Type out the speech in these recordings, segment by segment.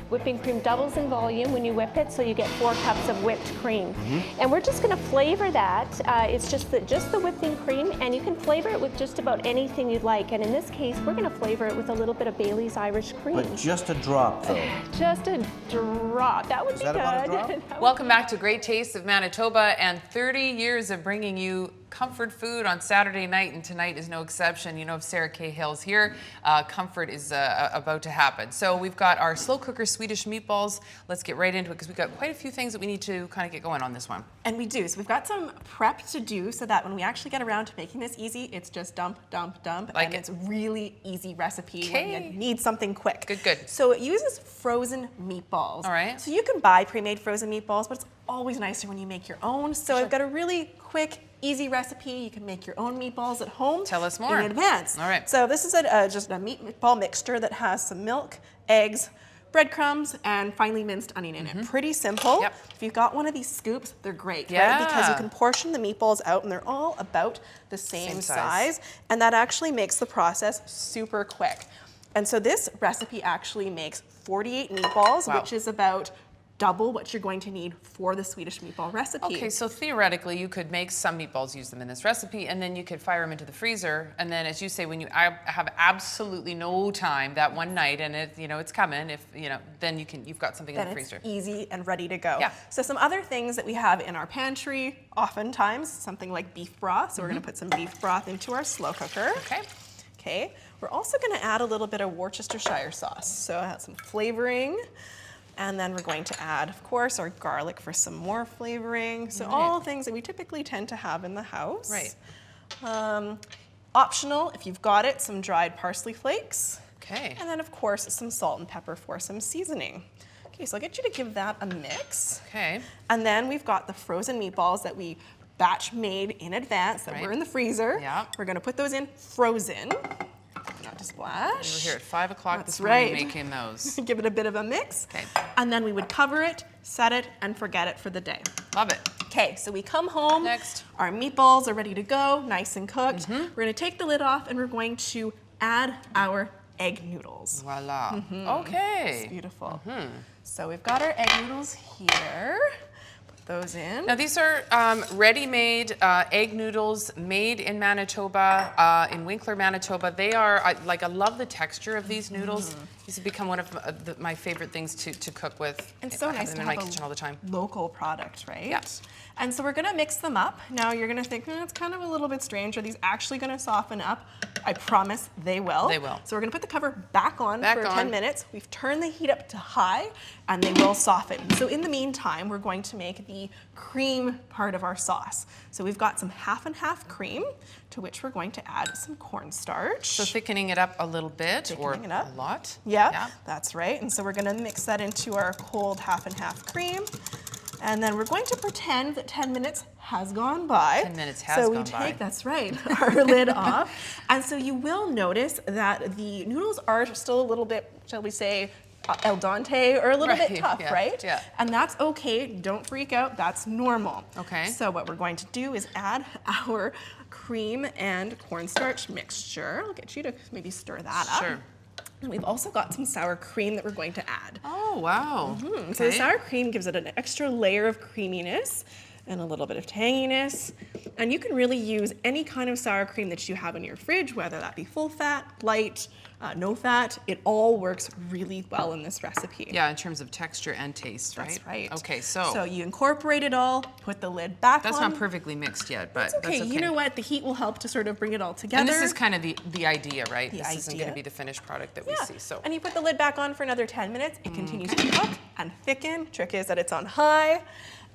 Whipping cream doubles in volume when you whip it, so you get 4 cups of whipped cream. And we're just going to flavor that. It's just the whipping cream, and you can flavor it with just about anything you'd like. And in this case, we're going to flavor it with a little bit of Bailey's Irish cream. But just a drop, though. Just a drop. That would be good. About a drop? Welcome back to Great Tastes of Manitoba, and 30 years of bringing you comfort food on Saturday night, and tonight is no exception. You know, if Sarah Cahill's here, comfort is about to happen. So we've got our slow cooker Swedish meatballs. Let's get right into it because we've got quite a few things that we need to kind of get going on this one. And we do. So we've got some prep to do so that when we actually get around to making this easy, it's just dump, dump, dump. Like and it. it's really easy recipe when you need something quick. Good, good. So it uses frozen meatballs. All right. So you can buy pre-made frozen meatballs, but it's always nicer when you make your own. So I've got a really quick, easy recipe. You can make your own meatballs at home. Tell us more. In advance. All right. So this is just a meatball mixture that has some milk, eggs, breadcrumbs, and finely minced onion in it. Pretty simple. Yep. If you've got one of these scoops, they're great, Yeah. right? Because you can portion the meatballs out and they're all about the same size. And that actually makes the process super quick. And so this recipe actually makes 48 meatballs, which is about double what you're going to need for the Swedish meatball recipe. Okay, so theoretically, you could make some meatballs, use them in this recipe, and then you could fire them into the freezer. And then, as you say, when you have absolutely no time that one night, and it's coming, then you've got something in the freezer. It's easy and ready to go. Yeah. So some other things that we have in our pantry, oftentimes something like beef broth. So we're going to put some beef broth into our slow cooker. Okay. Okay. We're also going to add a little bit of Worcestershire sauce. So I have some flavoring. And then we're going to add, of course, our garlic for some more flavoring. So all things that we typically tend to have in the house. Right. Optional, if you've got it, some dried parsley flakes. Okay. And then, of course, some salt and pepper for some seasoning. Okay, so I'll get you to give that a mix. Okay. And then we've got the frozen meatballs that we batch made in advance that were in the freezer. Yeah. We're going to put those in frozen. Not to splash. We were here at 5 o'clock That's this morning right. making those. Give it a bit of a mix. Okay. And then we would cover it, set it, and forget it for the day. Love it. Okay, so we come home. Next. Our meatballs are ready to go, nice and cooked. We're going to take the lid off and we're going to add our egg noodles. Voila. Okay. It's beautiful. So we've got our egg noodles here. Put those in. Now these are ready-made egg noodles made in Manitoba, in Winkler, Manitoba. They are, I love the texture of these noodles. These have become one of my favorite things to cook with. And so nice to in have my kitchen all the time. Local product, right? Yeah. And so we're gonna mix them up. Now you're gonna think, it's kind of a little bit strange. Are these actually gonna soften up? I promise they will. They will. So we're gonna put the cover back on for 10 minutes. We've turned the heat up to high and they will soften. So in the meantime, we're going to make the cream part of our sauce. So we've got some half and half cream to which we're going to add some cornstarch. So thickening it up a little bit Thickening it up. a lot. Yeah, that's right. And so we're gonna mix that into our cold half and half cream. And then we're going to pretend that 10 minutes has gone by. 10 minutes has gone by. So we take, that's right, our lid off. And so you will notice that the noodles are still a little bit, shall we say, al dente or a little bit tough, right? Yeah. And that's okay. Don't freak out. That's normal. Okay. So what we're going to do is add our cream and cornstarch mixture. I'll get you to maybe stir that up. Sure. And we've also got some sour cream that we're going to add. Oh, wow. Okay. So the sour cream gives it an extra layer of creaminess and a little bit of tanginess. And you can really use any kind of sour cream that you have in your fridge, whether that be full fat, light, no fat. It all works really well in this recipe. Yeah, in terms of texture and taste, right? That's right. Okay, so. So you incorporate it all, put the lid back That's on. not perfectly mixed yet, but That's okay. You know what? The heat will help to sort of bring it all together. And this is kind of the idea, right? The This isn't going idea. to be the finished product that we see. So. And you put the lid back on for another 10 minutes. It continues to cook and thicken. Trick is that it's on high.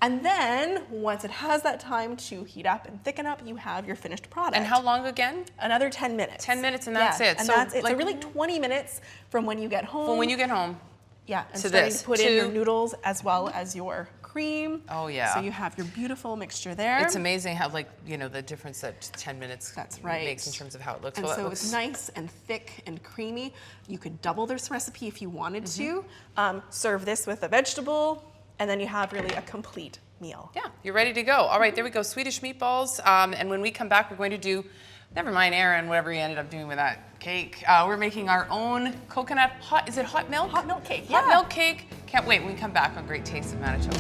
And then, once it has that time to heat up and thicken up, you have your finished product. And how long again? Another 10 minutes. 10 minutes and that's it. And So, that's it. like, So really 20 minutes from when you get home. Well, when you get home. Yeah, and to starting this, to put in to- your noodles as well as your cream. Oh, yeah. So you have your beautiful mixture there. It's amazing how, the difference that 10 minutes That's right. makes in terms of how it looks. And Well, it so looks- it's nice and thick and creamy. You could double this recipe if you wanted to. Serve this with a vegetable, and then you have really a complete meal. Yeah, you're ready to go. All right, there we go. Swedish meatballs. And when we come back, we're going to do Never mind, Aaron, whatever you ended up doing with that cake. We're making our own coconut hot, is it hot milk? Hot milk cake, Hot yeah. milk cake. Can't wait when we come back on Great Taste of Manitoba.